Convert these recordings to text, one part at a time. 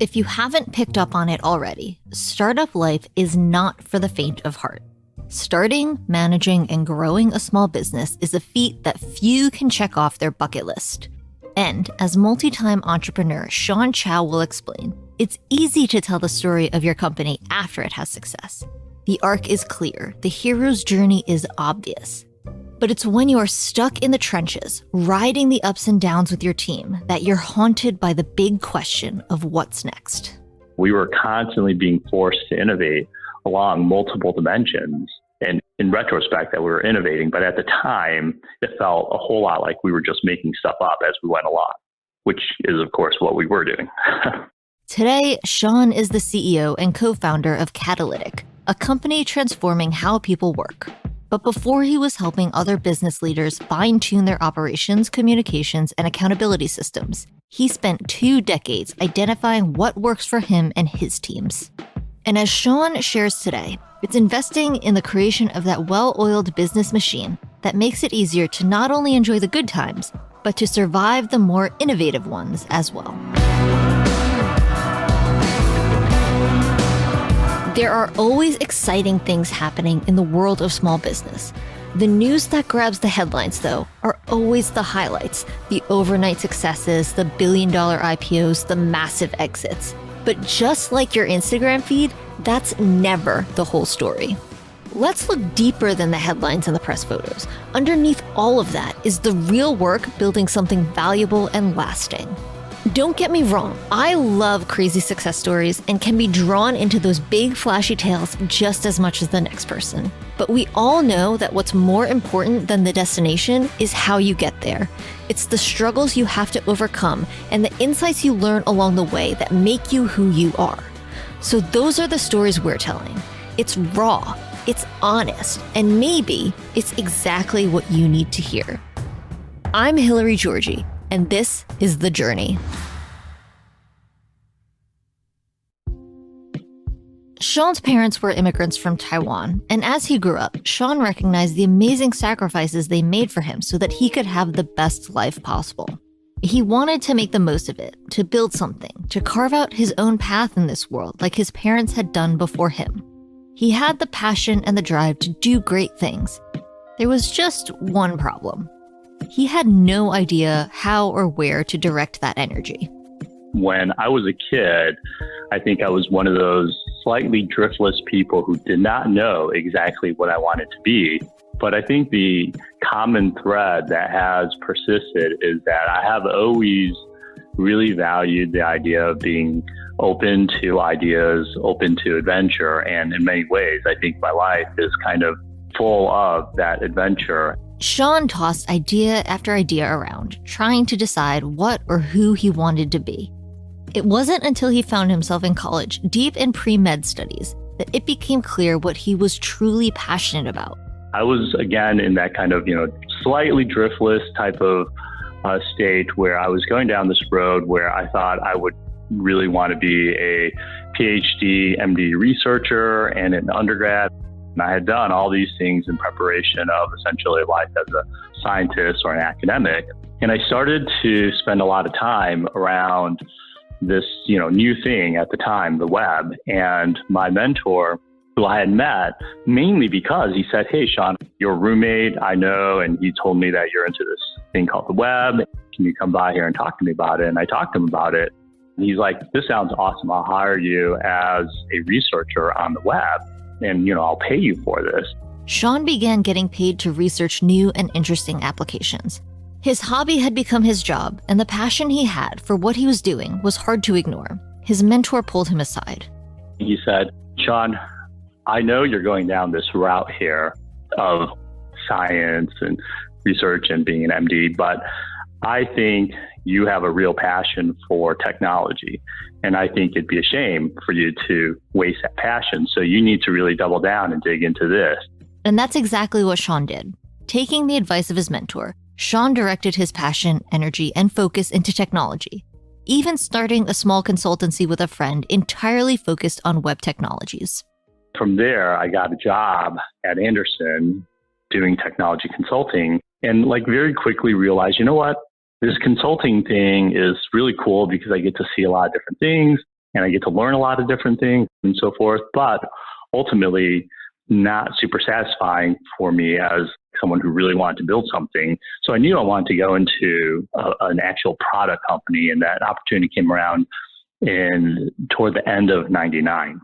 If you haven't picked up on it already, startup life is not for the faint of heart. Starting, managing, and growing a small business is a feat that few can check off their bucket list. And as multi-time entrepreneur Sean Chou will explain, it's easy to tell the story of your company after it has success. The arc is clear, the hero's journey is obvious. But it's when you are stuck in the trenches, riding the ups and downs with your team, that you're haunted by the big question of what's next. We were constantly being forced to innovate along multiple dimensions. And in retrospect, that we were innovating, but at the time, it felt a whole lot like we were just making stuff up as we went along, which is, of course, what we were doing. Today, Sean is the CEO and co-founder of Catalytic, a company transforming how people work. But before he was helping other business leaders fine-tune their operations, communications, and accountability systems, he spent 2 decades identifying what works for him and his teams. And as Sean shares today, it's investing in the creation of that well-oiled business machine that makes it easier to not only enjoy the good times, but to survive the more innovative ones as well. There are always exciting things happening in the world of small business. The news that grabs the headlines, though, are always the highlights, the overnight successes, the billion-dollar IPOs, the massive exits. But just like your Instagram feed, that's never the whole story. Let's look deeper than the headlines and the press photos. Underneath all of that is the real work building something valuable and lasting. Don't get me wrong, I love crazy success stories and can be drawn into those big flashy tales just as much as the next person. But we all know that what's more important than the destination is how you get there. It's the struggles you have to overcome and the insights you learn along the way that make you who you are. So those are the stories we're telling. It's raw, it's honest, and maybe it's exactly what you need to hear. I'm Hillary Georgie, and this is The Journey. Sean's parents were immigrants from Taiwan, and as he grew up, Sean recognized the amazing sacrifices they made for him so that he could have the best life possible. He wanted to make the most of it, to build something, to carve out his own path in this world like his parents had done before him. He had the passion and the drive to do great things. There was just one problem. He had no idea how or where to direct that energy. When I was a kid, I think I was one of those slightly driftless people who did not know exactly what I wanted to be. But I think the common thread that has persisted is that I have always really valued the idea of being open to ideas, open to adventure. And in many ways, I think my life is kind of full of that adventure. Sean tossed idea after idea around, trying to decide what or who he wanted to be. It wasn't until he found himself in college, deep in pre-med studies, that it became clear what he was truly passionate about. I was, again, in that kind of, slightly driftless type of state where I was going down this road where I thought I would really want to be a PhD, MD researcher and an undergrad. And I had done all these things in preparation of essentially life as a scientist or an academic. And I started to spend a lot of time around this, new thing at the time, the web. And my mentor, who I had met mainly because he said, "Hey, Sean, your roommate, I know, and he told me that you're into this thing called the web. Can you come by here and talk to me about it?" And I talked to him about it. And he's like, "This sounds awesome. I'll hire you as a researcher on the web. And, I'll pay you for this." Sean began getting paid to research new and interesting applications. His hobby had become his job, and the passion he had for what he was doing was hard to ignore. His mentor pulled him aside. He said, "Sean, I know you're going down this route here of science and research and being an MD, but I think you have a real passion for technology. And I think it'd be a shame for you to waste that passion. So you need to really double down and dig into this." And that's exactly what Sean did. Taking the advice of his mentor, Sean directed his passion, energy, and focus into technology, even starting a small consultancy with a friend entirely focused on web technologies. From there, I got a job at Anderson doing technology consulting and very quickly realized, you know what? This consulting thing is really cool because I get to see a lot of different things. and I get to learn a lot of different things and so forth, but ultimately not super satisfying for me as someone who really wanted to build something. So I knew I wanted to go into an actual product company, and that opportunity came around toward the end of 99.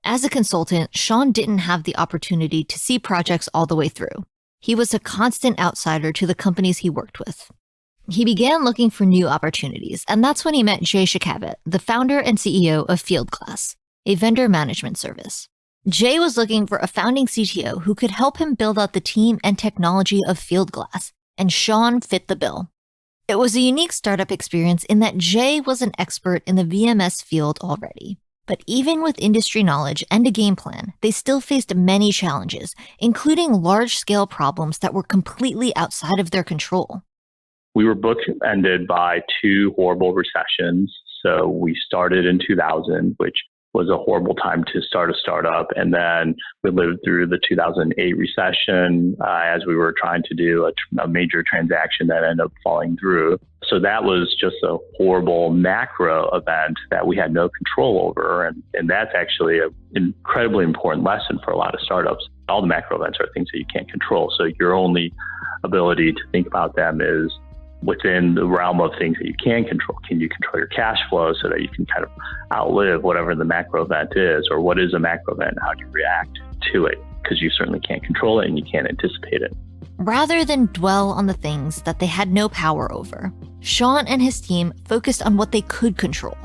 As a consultant, Sean didn't have the opportunity to see projects all the way through. He was a constant outsider to the companies he worked with. He began looking for new opportunities, and that's when he met Jay Shakavat, the founder and CEO of Fieldglass, a vendor management service. Jay was looking for a founding CTO who could help him build out the team and technology of Fieldglass, and Sean fit the bill. It was a unique startup experience in that Jay was an expert in the VMS field already. But even with industry knowledge and a game plan, they still faced many challenges, including large-scale problems that were completely outside of their control. We were bookended by 2 horrible recessions. So we started in 2000, which was a horrible time to start a startup. And then we lived through the 2008 recession as we were trying to do a major transaction that ended up falling through. So that was just a horrible macro event that we had no control over. And that's actually an incredibly important lesson for a lot of startups. All the macro events are things that you can't control. So your only ability to think about them is within the realm of things that you can control. Can you control your cash flow so that you can kind of outlive whatever the macro event is, or what is a macro event and how do you react to it? Because you certainly can't control it and you can't anticipate it. Rather than dwell on the things that they had no power over, Sean and his team focused on what they could control.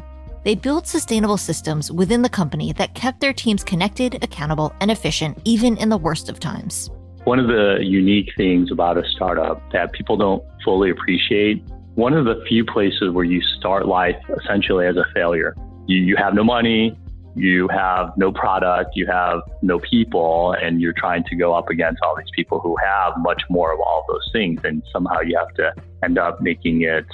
They built sustainable systems within the company that kept their teams connected, accountable, and efficient even in the worst of times. One of the unique things about a startup that people don't fully appreciate, one of the few places where you start life essentially as a failure. You have no money, you have no product, you have no people, and you're trying to go up against all these people who have much more of all those things, and somehow you have to end up making it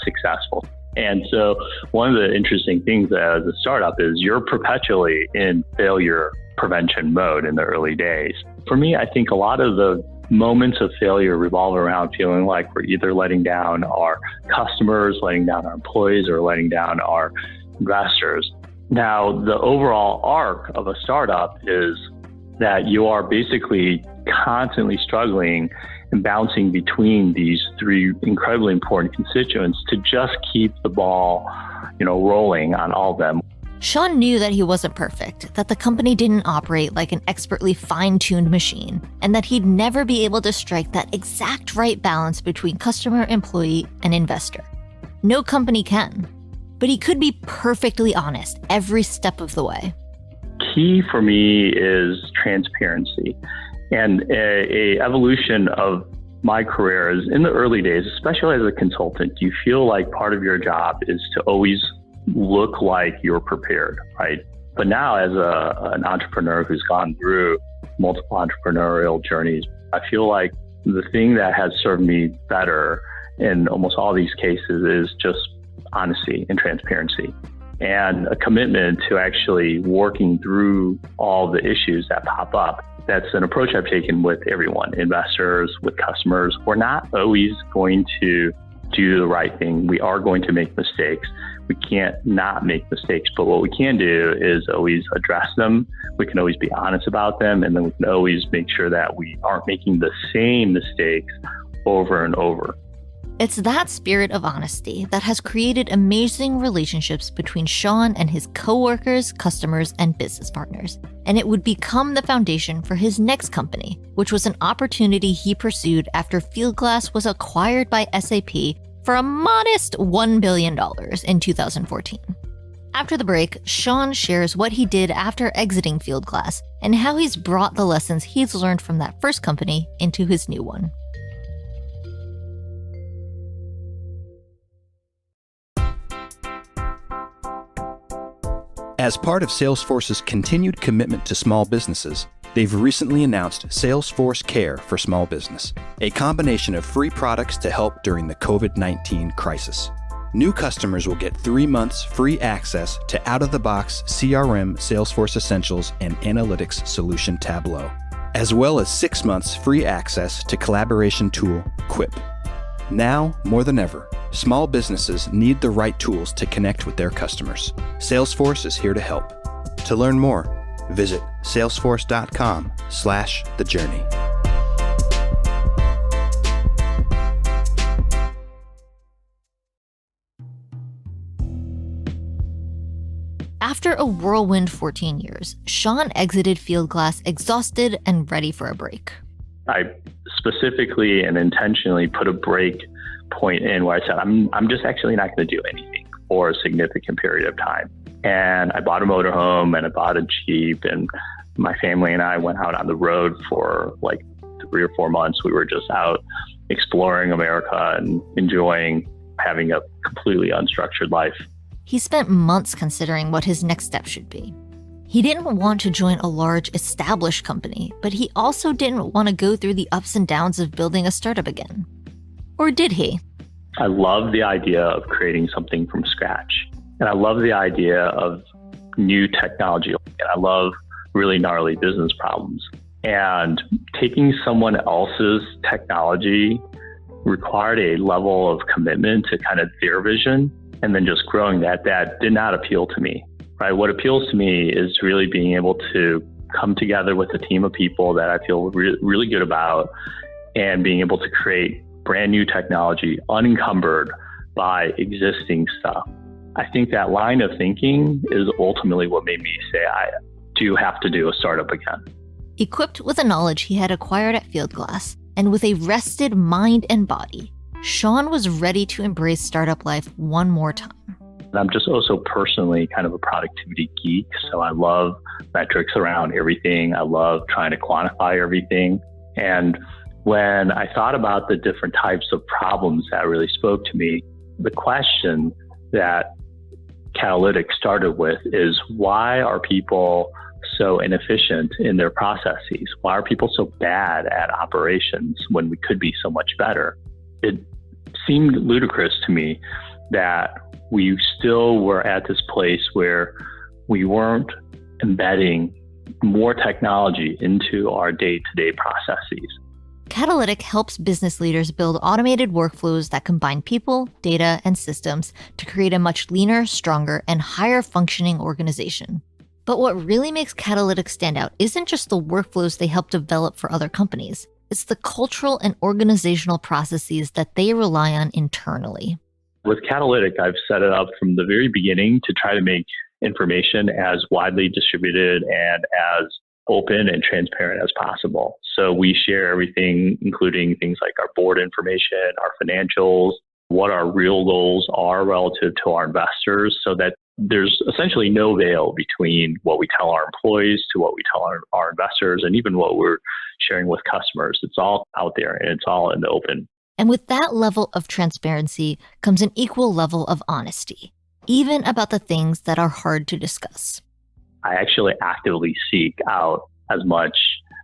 successful. And so one of the interesting things as a startup is you're perpetually in failure prevention mode in the early days. For me, I think a lot of the moments of failure revolve around feeling like we're either letting down our customers, letting down our employees, or letting down our investors. Now, the overall arc of a startup is that you are basically constantly struggling and bouncing between these 3 incredibly important constituents to just keep the ball, rolling on all of them. Sean knew that he wasn't perfect, that the company didn't operate like an expertly fine-tuned machine, and that he'd never be able to strike that exact right balance between customer, employee, and investor. No company can. But he could be perfectly honest every step of the way. Key for me is transparency. And a evolution of my career is in the early days, especially as a consultant, you feel like part of your job is to always look like you're prepared, right? But now as an entrepreneur who's gone through multiple entrepreneurial journeys, I feel like the thing that has served me better in almost all these cases is just honesty and transparency and a commitment to actually working through all the issues that pop up. That's an approach I've taken with everyone, investors, with customers. We're not always going to do the right thing. We are going to make mistakes. We can't not make mistakes, but what we can do is always address them. We can always be honest about them, and then we can always make sure that we aren't making the same mistakes over and over. It's that spirit of honesty that has created amazing relationships between Sean and his coworkers, customers, and business partners. And it would become the foundation for his next company, which was an opportunity he pursued after Fieldglass was acquired by SAP for a modest $1 billion in 2014. After the break, Sean shares what he did after exiting Fieldglass and how he's brought the lessons he's learned from that first company into his new one. As part of Salesforce's continued commitment to small businesses, they've recently announced Salesforce Care for Small Business, a combination of free products to help during the COVID-19 crisis. New customers will get 3 months free access to out-of-the-box CRM Salesforce Essentials and Analytics Solution Tableau, as well as 6 months free access to collaboration tool Quip. Now, more than ever, small businesses need the right tools to connect with their customers. Salesforce is here to help. To learn more, visit salesforce.com/thejourney. After a whirlwind 14 years, Sean exited Fieldglass exhausted and ready for a break. I specifically and intentionally put a break point in where I said, I'm just actually not going to do anything for a significant period of time. And I bought a motorhome and I bought a Jeep, and my family and I went out on the road for like 3 or 4 months. We were just out exploring America and enjoying having a completely unstructured life. He spent months considering what his next step should be. He didn't want to join a large, established company, but he also didn't want to go through the ups and downs of building a startup again. Or did he? I love the idea of creating something from scratch. And I love the idea of new technology. And I love really gnarly business problems. And taking someone else's technology required a level of commitment to kind of their vision, and then just growing that did not appeal to me. Right? What appeals to me is really being able to come together with a team of people that I feel really good about, and being able to create brand new technology unencumbered by existing stuff. I think that line of thinking is ultimately what made me say, I do have to do a startup again. Equipped with the knowledge he had acquired at Fieldglass, and with a rested mind and body, Sean was ready to embrace startup life one more time. I'm just also personally kind of a productivity geek. So I love metrics around everything. I love trying to quantify everything. And when I thought about the different types of problems that really spoke to me, the question that Catalytic started with is, why are people so inefficient in their processes? Why are people so bad at operations when we could be so much better? It seemed ludicrous to me that we still were at this place where we weren't embedding more technology into our day-to-day processes. Catalytic helps business leaders build automated workflows that combine people, data, and systems to create a much leaner, stronger, and higher functioning organization. But what really makes Catalytic stand out isn't just the workflows they help develop for other companies. It's the cultural and organizational processes that they rely on internally. With Catalytic, I've set it up from the very beginning to try to make information as widely distributed and as open and transparent as possible. So we share everything, including things like our board information, our financials, what our real goals are relative to our investors, so that there's essentially no veil between what we tell our employees to what we tell our investors, and even what we're sharing with customers. It's all out there and it's all in the open. And with that level of transparency comes an equal level of honesty, even about the things that are hard to discuss. I actually actively seek out as much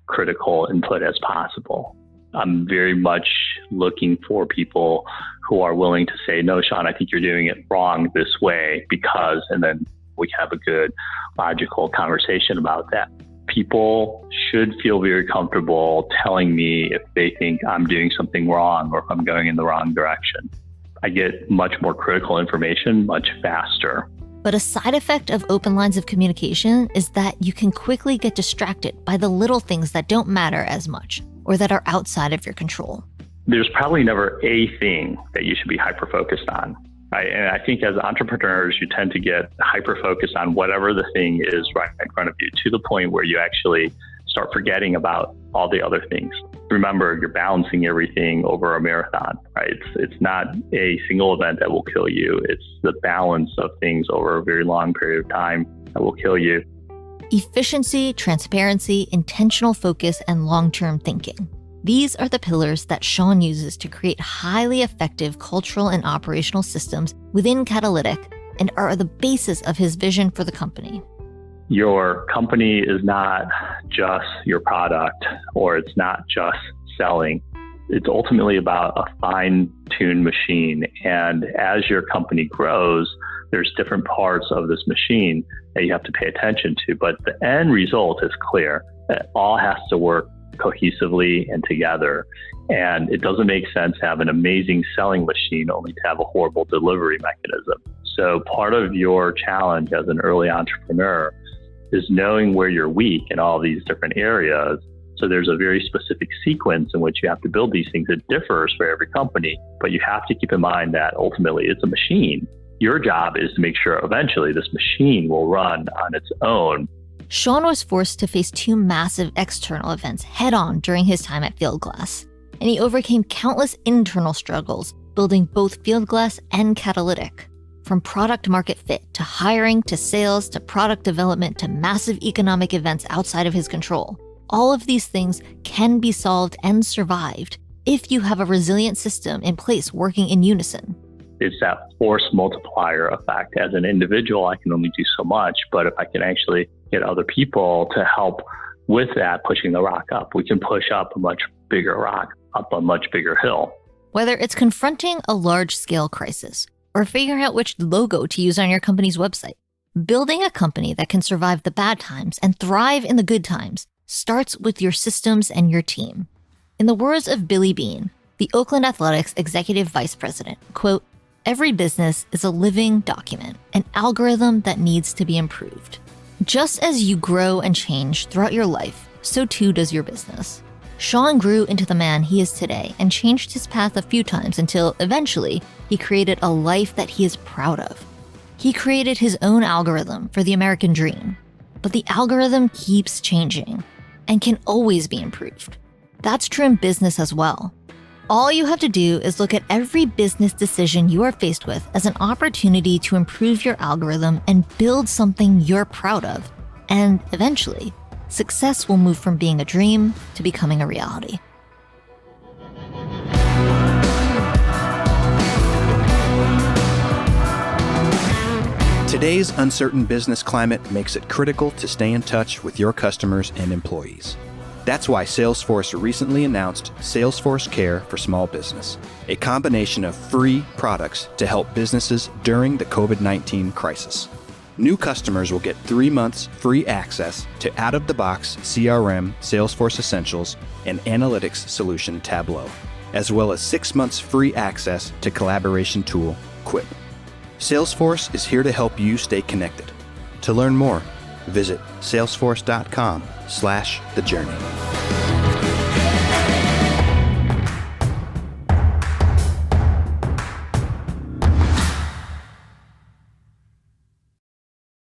critical input as possible. I'm very much looking for people who are willing to say, no, Sean, I think you're doing it wrong this way because, and then we have a good logical conversation about that. People should feel very comfortable telling me if they think I'm doing something wrong or if I'm going in the wrong direction. I get much more critical information much faster. But a side effect of open lines of communication is that you can quickly get distracted by the little things that don't matter as much or that are outside of your control. There's probably never a thing that you should be hyper-focused on. Right? And I think as entrepreneurs, you tend to get hyper-focused on whatever the thing is right in front of you, to the point where you actually start forgetting about all the other things. Remember, you're balancing everything over a marathon, right? It's not a single event that will kill you. It's the balance of things over a very long period of time that will kill you. Efficiency, transparency, intentional focus, and long-term thinking. These are the pillars that Sean uses to create highly effective cultural and operational systems within Catalytic, and are the basis of his vision for the company. Your company is not just your product, or it's not just selling. It's ultimately about a fine-tuned machine. And as your company grows, there's different parts of this machine that you have to pay attention to. But the end result is clear. It all has to work cohesively and together. And it doesn't make sense to have an amazing selling machine only to have a horrible delivery mechanism. So part of your challenge as an early entrepreneur is knowing where you're weak in all these different areas. So there's a very specific sequence in which you have to build these things. It differs for every company, but you have to keep in mind that ultimately it's a machine. Your job is to make sure eventually this machine will run on its own. Sean was forced to face two massive external events head-on during his time at Fieldglass, and he overcame countless internal struggles building both Fieldglass and Catalytic. From product market fit to hiring to sales to product development to massive economic events outside of his control. All of these things can be solved and survived if you have a resilient system in place working in unison. It's that force multiplier effect. As an individual, I can only do so much, but if I can actually get other people to help with that, pushing the rock up, we can push up a much bigger rock, up a much bigger hill. Whether it's confronting a large-scale crisis or figuring out which logo to use on your company's website, building a company that can survive the bad times and thrive in the good times starts with your systems and your team. In the words of Billy Beane, the Oakland Athletics executive vice president, quote, "Every business is a living document, an algorithm that needs to be improved. Just as you grow and change throughout your life, so too does your business." Sean grew into the man he is today and changed his path a few times until eventually he created a life that he is proud of. He created his own algorithm for the American dream, but the algorithm keeps changing and can always be improved. That's true in business as well. All you have to do is look at every business decision you are faced with as an opportunity to improve your algorithm and build something you're proud of. And eventually, success will move from being a dream to becoming a reality. Today's uncertain business climate makes it critical to stay in touch with your customers and employees. That's why Salesforce recently announced Salesforce Care for Small Business, a combination of free products to help businesses during the COVID-19 crisis. New customers will get 3 months free access to out-of-the-box CRM Salesforce Essentials and analytics solution Tableau, as well as 6 months free access to collaboration tool Quip. Salesforce is here to help you stay connected. To learn more, visit salesforce.com/thejourney.